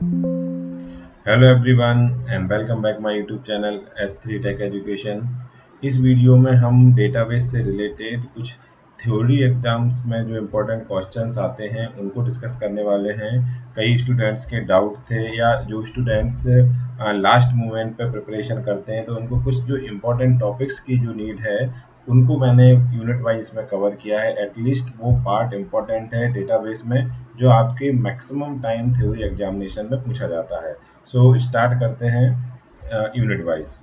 Hello everyone and welcome back my YouTube channel S3 tech education. इस video में हम database से related कुछ थ्योरी एग्जाम्स में जो इम्पोर्टेंट क्वेश्चंस आते हैं उनको डिस्कस करने वाले हैं। कई स्टूडेंट्स के डाउट थे या जो स्टूडेंट्स लास्ट मोमेंट पे प्रिपरेशन करते हैं तो उनको कुछ जो इम्पोर्टेंट टॉपिक्स की जो नीड है उनको मैंने यूनिट वाइज में कवर किया है। एटलीस्ट वो पार्ट इम्पोर्टेंट है डेटाबेस में जो आपके मैक्सिमम टाइम थ्योरी एग्जामिनेशन में पूछा जाता है। सो स्टार्ट करते हैं यूनिट वाइज।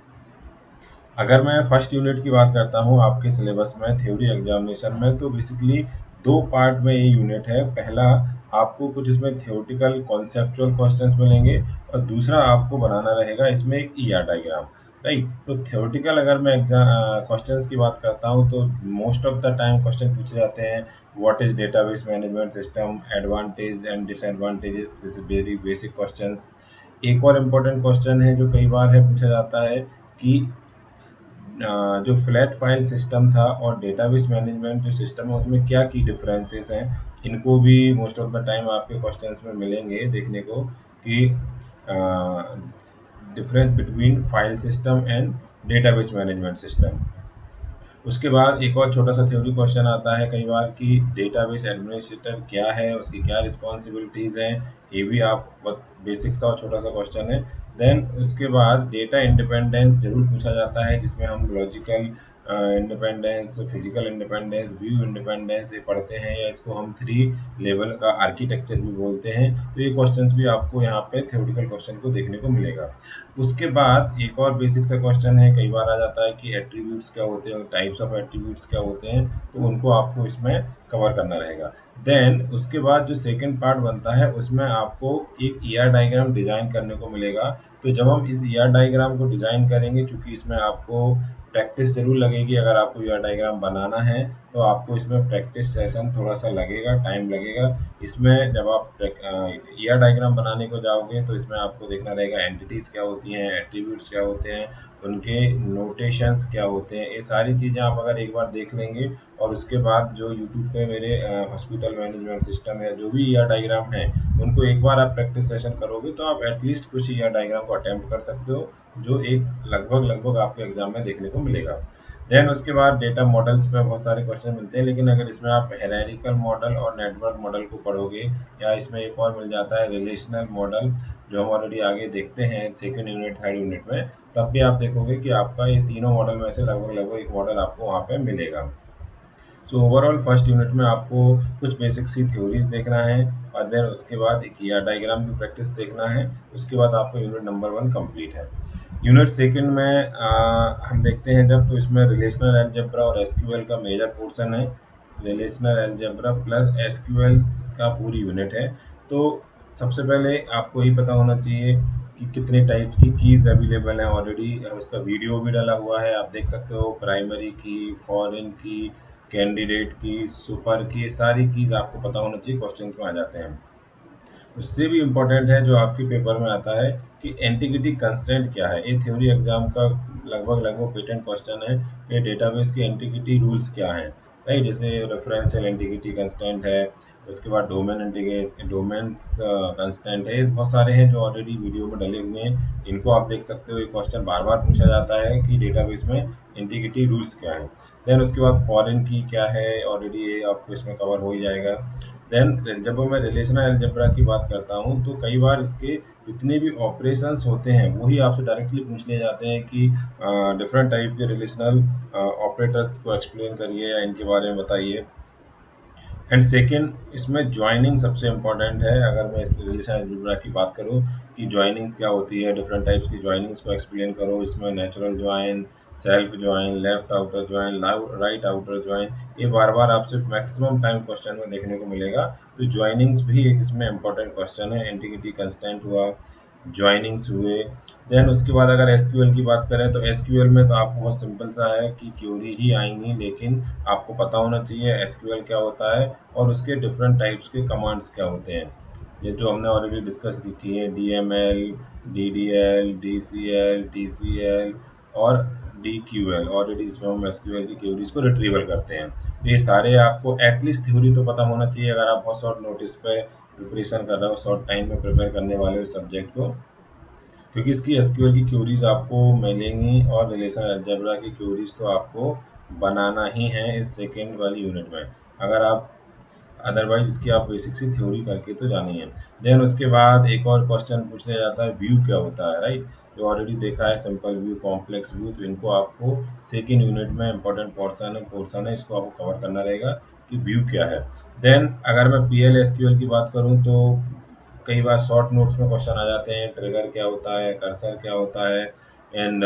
अगर मैं फर्स्ट यूनिट की बात करता हूँ आपके सिलेबस में थ्योरी एग्जामिनेशन में, तो बेसिकली दो पार्ट में ये यूनिट है। पहला, आपको कुछ इसमें थियोरटिकल कॉन्सेप्चुअल क्वेश्चंस मिलेंगे और दूसरा आपको बनाना रहेगा इसमें एक ईआर डायग्राम। राइट, तो थियोरटिकल अगर मैं एग्जाम क्वेश्चंस की बात करता हूँ तो most of the time question पूछे जाते हैं what is database management system, advantage and disadvantages, this is very basic questions. एक और इम्पोर्टेंट क्वेश्चन है जो कई बार है पूछा जाता है कि जो फ्लैट फाइल सिस्टम था और डेटाबेस मैनेजमेंट जो सिस्टम है उसमें क्या की डिफरेंसेस हैं। इनको भी मोस्ट ऑफ द टाइम आपके क्वेश्चंस में मिलेंगे देखने को कि difference between file system and database management system. उसके बाद एक और छोटा सा थ्योरी क्वेश्चन आता है कई बार कि डेटाबेस एडमिनिस्ट्रेटर क्या है, उसकी क्या रिस्पॉन्सिबिलिटीज़ हैं। ये भी आप बहुत बेसिक सा और छोटा सा क्वेश्चन है। देन उसके बाद डेटा इंडिपेंडेंस जरूर पूछा जाता है जिसमें हम logical independence, physical independence, view independence ये पढ़ते हैं, या इसको हम 3 लेवल का आर्किटेक्चर भी बोलते हैं। तो ये क्वेश्चंस भी आपको यहाँ पे थ्योरेटिकल क्वेश्चन को देखने को मिलेगा। उसके बाद एक और बेसिक सा क्वेश्चन है, कई बार आ जाता है कि एट्रीब्यूट्स क्या होते हैं, टाइप्स ऑफ एट्रीब्यूट्स क्या होते हैं, तो उनको आपको इसमें कवर करना रहेगा। देन उसके बाद जो सेकंड पार्ट बनता है उसमें आपको एक ईआर डायग्राम डिजाइन करने को मिलेगा। तो जब हम इस ईआर डायग्राम को डिजाइन करेंगे, चूंकि इसमें आपको प्रैक्टिस जरूर लगेगी, अगर आपको ईआर डायग्राम बनाना है तो आपको इसमें प्रैक्टिस सेशन थोड़ा सा लगेगा, टाइम लगेगा। इसमें जब आप ईआर डायग्राम बनाने को जाओगे तो इसमें आपको देखना रहेगा एंटिटीज़ क्या होती हैं, एट्रीब्यूट्स क्या होते हैं, उनके नोटेशंस क्या होते हैं। ये सारी चीज़ें आप अगर एक बार देख लेंगे और उसके बाद जो यूट्यूब पे मेरे हॉस्पिटल मैनेजमेंट सिस्टम या जो भी ईआर डायग्राम है उनको एक बार आप प्रैक्टिस सेशन करोगे तो आप एटलीस्ट कुछ ईआर डायग्राम को अटेम्प्ट कर सकते हो, जो एक लगभग लगभग आपके एग्जाम में देखने को मिलेगा। देन उसके बाद डेटा मॉडल्स पे बहुत सारे क्वेश्चन मिलते हैं, लेकिन अगर इसमें आप हायरार्किकल मॉडल और नेटवर्क मॉडल को पढ़ोगे, या इसमें एक और मिल जाता है रिलेशनल मॉडल जो हम ऑलरेडी आगे देखते हैं सेकेंड यूनिट थर्ड यूनिट में, तब भी आप देखोगे कि आपका ये तीनों मॉडल में से लगभग लगभग एक मॉडल आपको वहाँ पे मिलेगा। सो ओवरऑल फर्स्ट यूनिट में आपको कुछ बेसिक सी थ्योरीज देखना है और देन उसके बाद एक ईआर डायग्राम की प्रैक्टिस देखना है। उसके बाद आपको यूनिट नंबर 1 कंप्लीट है। यूनिट सेकंड में हम देखते हैं जब, तो इसमें रिलेशनल अलजेब्रा और एसक्यूएल का मेजर पोर्शन है। रिलेशनल अलजेब्रा प्लस एसक्यूएल का पूरी यूनिट है। तो सबसे पहले आपको ये पता होना चाहिए कि कितने टाइप की कीज़ अवेलेबल हैं। ऑलरेडी उसका वीडियो भी डाला हुआ है, आप देख सकते हो। प्राइमरी की, फॉरेन की, कैंडिडेट की, सुपर की, ये सारी कीज़ आपको पता होना चाहिए, क्वेश्चन में आ जाते हैं। उससे भी इम्पोर्टेंट है जो आपके पेपर में आता है कि एंटिग्रिटी कंस्ट्रेंट क्या है। ये थ्योरी एग्जाम का लगभग लगभग पेटेंट क्वेश्चन है कि डेटाबेस के एंटिग्रिटी रूल्स क्या हैं। राइट, जैसे रेफरेंशियल एंटिग्रिटी कंस्ट्रेंट है, उसके बाद डोमेन्स कंस्ट्रेंट है। बहुत सारे हैं जो ऑलरेडी वीडियो में डले हुए हैं, इनको आप देख सकते हो। ये क्वेश्चन बार बार पूछा जाता है कि डेटाबेस में इंटीग्रिटी रूल्स क्या है। देन उसके बाद फॉरेन की क्या है, ऑलरेडी ये आपको इसमें कवर हो ही जाएगा। देन जब मैं रिलेशनल अलजेब्रा की बात करता हूँ तो कई बार इसके जितने भी ऑपरेशंस होते हैं वही आपसे डायरेक्टली पूछ लिए जाते हैं कि डिफरेंट टाइप के रिलेशनल ऑपरेटर्स को एक्सप्लेन करिए या इनके बारे में बताइए। एंड सेकेंड, इसमें ज्वाइनिंग सबसे इम्पॉर्टेंट है। अगर मैं इस रिलेशन अलजेब्रा की बात करूँ कि ज्वाइनिंग्स क्या होती है, डिफरेंट टाइप्स की ज्वाइनिंग्स को एक्सप्लेन करो। इसमें natural join, self join, left outer join, right outer join, ये बार बार आपसे मैक्सिमम टाइम क्वेश्चन में देखने को मिलेगा। तो ज्वाइनिंग्स भी एक इसमें इम्पॉर्टेंट क्वेश्चन है। एंटिग्रिटी कंस्टेंट हुआ, ज्वाइनिंग्स हुए। देन उसके बाद अगर एसक्यूएल की बात करें तो एसक्यूएल में तो आपको बहुत सिंपल सा है कि क्यूरी ही आएंगी, लेकिन आपको पता होना चाहिए एसक्यूएल क्या होता है और उसके डिफरेंट टाइप्स के कमांड्स क्या होते हैं। ये जो हमने ऑलरेडी डिस्कस की है, डीएमएल, डीडीएल, डीसीएल, टीसीएल और डीक्यूएल, ऑलरेडी इसमें हम एसक्यूएल की क्यूरीज को रिट्रीवल करते हैं। तो ये सारे आपको एटलीस्ट थ्योरी तो पता होना चाहिए। अगर आप बहुत शॉर्ट नोटिस पे प्रिपरेशन कर रहे हो, शॉर्ट टाइम में प्रिपेयर करने वाले हो सब्जेक्ट को, क्योंकि इसकी एसक्यूएल की क्यूरीज आपको मिलेंगी और रिलेशन अलजेब्रा की क्यूरीज तो आपको बनाना ही है इस सेकेंड वाली यूनिट में, अगर आप अदरवाइज इसकी आप बेसिक सी थ्योरी करके तो जानी है। देन उसके बाद एक और क्वेश्चन पूछ लिया जाता है व्यू क्या होता है, राइट। जो ऑलरेडी देखा है सिंपल व्यू, कॉम्प्लेक्स व्यू, तो इनको आपको सेकेंड यूनिट में इंपॉर्टेंट पोर्शन है इसको आपको कवर करना रहेगा कि व्यू क्या है। देन अगर मैं पीएल एसक्यूएल की बात करूं तो कई बार शॉर्ट नोट्स में क्वेश्चन आ जाते हैं, ट्रिगर क्या होता है, कर्सर क्या होता है, एंड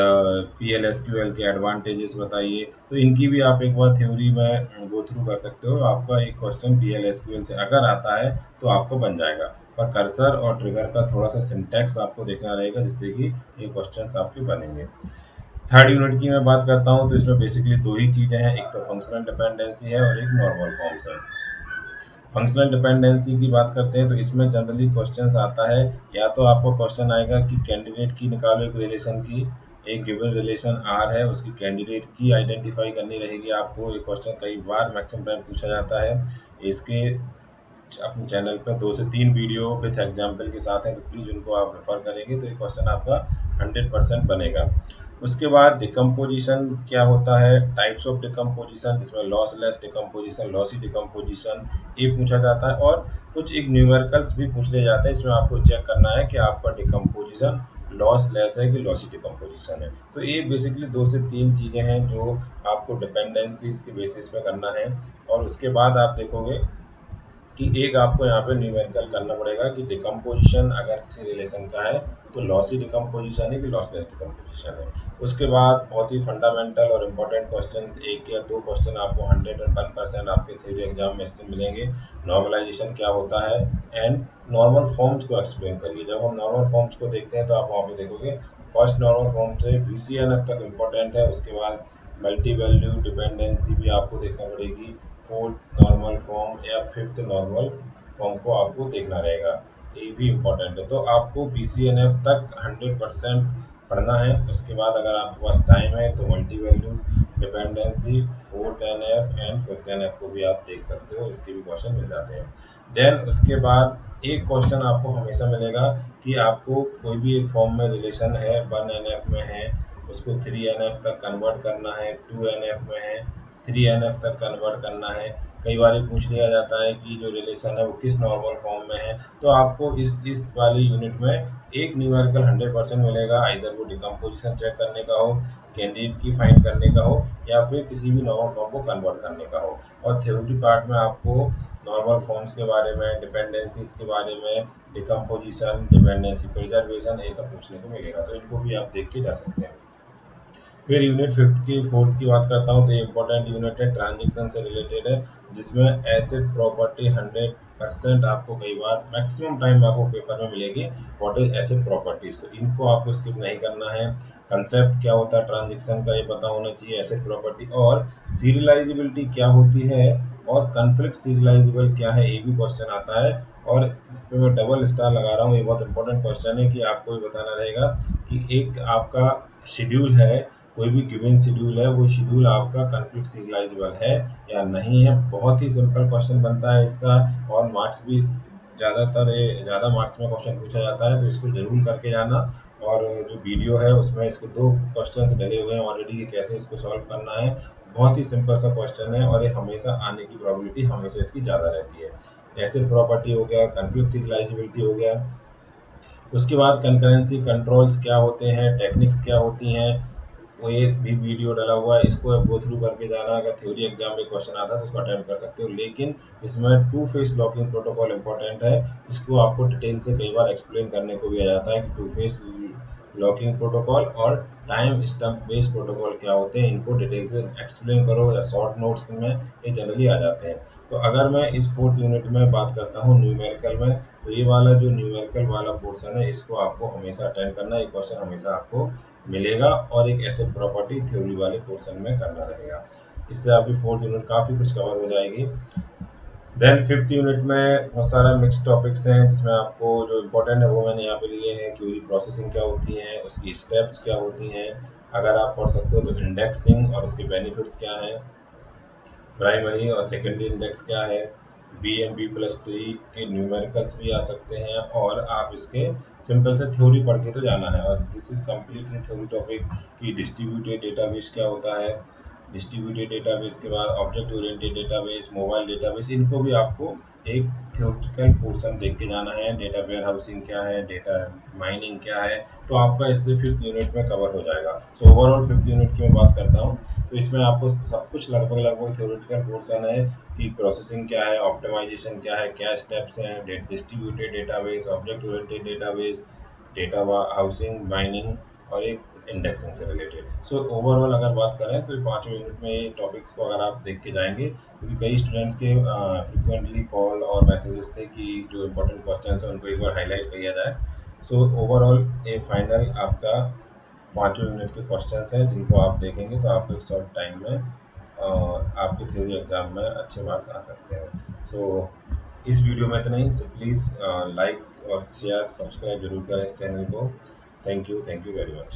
पीएल एसक्यूएल के एडवांटेजेस बताइए। तो इनकी भी आप एक बार थ्योरी में गो थ्रू कर सकते हो। आपका एक क्वेश्चन पीएल एसक्यूएल से अगर आता है तो आपको बन जाएगा, पर कर्सर और ट्रिगर का थोड़ा सा सिंटैक्स आपको देखना रहेगा जिससे कि ये क्वेश्चंस आपके बनेंगे। थर्ड यूनिट की मैं बात करता हूँ तो इसमें बेसिकली दो ही चीज़ें हैं, एक तो फंक्शनल डिपेंडेंसी है और एक नॉर्मल फॉर्म्स है। फंक्शनल डिपेंडेंसी की बात करते हैं तो इसमें जनरली क्वेश्चंस आता है, या तो आपको क्वेश्चन आएगा कि कैंडिडेट की निकालो एक रिलेशन की, एक गिवन रिलेशन आर है, उसकी कैंडिडेट की आइडेंटिफाई करनी रहेगी आपको। ये क्वेश्चन कई बार मैक्सिमम टाइम पूछा जाता है। इसके अपने चैनल पर 2 से 3 वीडियो विथ एग्जाम्पल के साथ हैं, तो प्लीज़ उनको आप रेफर करेंगे तो ये क्वेश्चन आपका 100% बनेगा। उसके बाद डिकम्पोजिशन क्या होता है, टाइप्स ऑफ डिकम्पोजिशन, जिसमें लॉसलेस डिकम्पोजिशन, लॉसी डिकम्पोजिशन, ये पूछा जाता है। और कुछ एक न्यूमेरिकल्स भी पूछ लिए जाते हैं, इसमें आपको चेक करना है कि आपका डिकम्पोजिशन लॉस लेस है कि लॉसी डिकम्पोजिशन है। तो ये बेसिकली 2 से 3 चीज़ें हैं जो आपको डिपेंडेंसीज के बेसिस पे करना है। और उसके बाद आप देखोगे कि एक आपको यहाँ पे न्यूमेरिकल करना पड़ेगा कि डिकम्पोजिशन अगर किसी रिलेशन का है तो लॉसी डिकम्पोजिशन है कि लॉसलेस डिकम्पोजिशन है। उसके बाद बहुत ही फंडामेंटल और इम्पोर्टेंट क्वेश्चंस, 1 या 2 क्वेश्चन आपको 101% आपके थ्योरी एग्जाम में इससे मिलेंगे। नॉर्मलाइजेशन क्या होता है एंड नॉर्मल फॉर्म्स को एक्सप्लेन करिए। जब हम नॉर्मल फॉर्म्स को देखते हैं तो आप वहाँ पे देखोगे फर्स्ट नॉर्मल फॉर्म से VCNF तक इम्पोर्टेंट है। उसके बाद मल्टी वैल्यू डिपेंडेंसी भी आपको देखना पड़ेगी, फोर्थ नॉर्मल फॉर्म या फिफ्थ नॉर्मल फॉर्म को आपको देखना रहेगा, ये भी इम्पोर्टेंट है। तो आपको BCNF तक 100% पढ़ना है। उसके बाद अगर आपके पास टाइम है तो multi value dependency, fourth NF and fifth NF को भी आप देख सकते हो, इसके भी क्वेश्चन मिल जाते हैं। देन उसके बाद एक क्वेश्चन आपको हमेशा मिलेगा कि आपको कोई भी एक फॉर्म में रिलेशन है, 1NF में है, उसको 3NF तक कन्वर्ट करना है, 2NF में है, 3NF तक कन्वर्ट करना है। कई बार ये पूछ लिया जाता है कि जो रिलेशन है वो किस नॉर्मल फॉर्म में है। तो आपको इस वाली यूनिट में एक न्यूमेरिकल 100% मिलेगा, आइदर वो डिकम्पोजिशन चेक करने का हो, कैंडिडेट की फाइंड करने का हो, या फिर किसी भी नॉर्मल फॉर्म को कन्वर्ट करने का हो। और थ्योरी पार्ट में आपको नॉर्मल फॉर्म्स के बारे में, डिपेंडेंसीज के बारे में, डिकम्पोजिशन, डिपेंडेंसी प्रिजर्वेशन, ये सब पूछने को मिलेगा, तो इनको भी आप देख के जा सकते हैं। फिर यूनिट फोर्थ की बात करता हूँ तो ये इंपॉर्टेंट यूनिट है, ट्रांजेक्शन से रिलेटेड है, जिसमें एसेट प्रॉपर्टी 100% आपको कई बार मैक्सिमम टाइम आपको पेपर में मिलेगी। व्हाट इज एसेट प्रॉपर्टीज, तो इनको आपको स्किप नहीं करना है। कंसेप्ट क्या होता है ट्रांजेक्शन का ये पता होना चाहिए, एसेट प्रॉपर्टी, और सीरियलाइजेबिलिटी क्या होती है, और कन्फ्लिक्ट सीरियलाइजेबल क्या है, ये भी क्वेश्चन आता है। और इस पे मैं डबल स्टार लगा रहा हूँ, ये बहुत इंपॉर्टेंट क्वेश्चन है कि आपको ये बताना रहेगा कि एक आपका शेड्यूल है, कोई भी गिवन शेड्यूल है, वो शेड्यूल आपका कॉन्फ्लिक्ट सीरियलाइजेबल है या नहीं है। बहुत ही सिंपल क्वेश्चन बनता है इसका, और मार्क्स भी ज़्यादा मार्क्स में क्वेश्चन पूछा जाता है, तो इसको जरूर करके जाना। और जो वीडियो है उसमें इसके 2 क्वेश्चंस डले हुए हैं ऑलरेडी कि कैसे इसको सॉल्व करना है। बहुत ही सिंपल सा क्वेश्चन है और ये हमेशा आने की प्रोबेबिलिटी हमेशा इसकी ज़्यादा रहती है। एसिड प्रॉपर्टी हो गया, कॉन्फ्लिक्ट सीरियलाइजेबिलिटी हो गया। उसके बाद कंकरेंसी कंट्रोल्स क्या होते हैं, टेक्निक्स क्या होती हैं, वो ये भी वीडियो डाला हुआ है, इसको गो थ्रू करके जाना। अगर थ्योरी एग्जाम में क्वेश्चन आता है तो उसको अटेम्प्ट कर सकते हो, लेकिन इसमें 2 फेस लॉकिंग प्रोटोकॉल इंपॉर्टेंट है। इसको आपको डिटेल से कई बार एक्सप्लेन करने को भी आ जाता है कि 2 फेस लॉकिंग प्रोटोकॉल और टाइम स्टम्प बेस्ड प्रोटोकॉल क्या होते हैं, इनको डिटेल से एक्सप्लेन करो या शॉर्ट नोट्स में ये जनरली आ जाते हैं। तो अगर मैं इस फोर्थ यूनिट में बात करता हूँ न्यूमेरिकल में, तो ये वाला जो न्यूमेरिकल वाला पोर्शन है इसको आपको हमेशा अटेंड करना है, ये क्वेश्चन हमेशा आपको मिलेगा, और एक एसेट प्रॉपर्टी थ्योरी वाले पोर्शन में करना रहेगा। इससे आपकी फोर्थ यूनिट काफ़ी कुछ कवर हो जाएगी। देन फिफ्थ यूनिट में बहुत सारा मिक्स टॉपिक्स हैं, जिसमें आपको जो इम्पोर्टेंट है वो मैंने यहाँ पे लिए हैं। क्यूरी प्रोसेसिंग क्या होती है, उसकी स्टेप्स क्या होती हैं, अगर आप पढ़ सकते हो तो इंडेक्सिंग और उसके बेनिफिट्स क्या हैं, प्राइमरी और सेकेंडरी इंडेक्स क्या है, BM B+3 के न्यूमेरिकल्स भी आ सकते हैं, और आप इसके सिंपल से थ्योरी पढ़ के तो जाना है। और this is completely theory topic कि डिस्ट्रीब्यूटेड डेटाबेस क्या होता है, डिस्ट्रीब्यूटेड डेटाबेस के बाद object oriented database, mobile database, इनको भी आपको एक थ्योरेटिकल पोर्शन देख के जाना है। डेटा वेयर हाउसिंग क्या है, डेटा माइनिंग क्या है, तो आपका इससे फिफ्थ यूनिट में कवर हो जाएगा। सो ओवरऑल फिफ्थ यूनिट की मैं बात करता हूँ, तो इसमें आपको सब कुछ लगभग लगभग थ्योरेटिकल पोर्शन है कि प्रोसेसिंग क्या है, ऑप्टिमाइजेशन क्या है, क्या स्टेप्स हैं, distributed database, object oriented database, data housing, mining, और एक इंडेक्सिंग से रिलेटेड। सो ओवरऑल अगर बात करें तो पाँचों यूनिट में ये टॉपिक्स को अगर आप देख के जाएंगे, क्योंकि कई स्टूडेंट्स के फ्रिक्वेंटली कॉल और मैसेजेस थे कि जो इंपॉर्टेंट क्वेश्चन है उनको एक बार हाईलाइट किया जाए। सो ओवरऑल ये फाइनल आपका पाँचों यूनिट के क्वेश्चंस हैं, जिनको आप देखेंगे तो आपको एक शॉर्ट टाइम में आपके थ्योरी एग्जाम में अच्छे मार्क्स आ सकते हैं। सो इस वीडियो में इतना ही। सो प्लीज़ लाइक और शेयर सब्सक्राइब जरूर करें इस चैनल को। Thank you very much.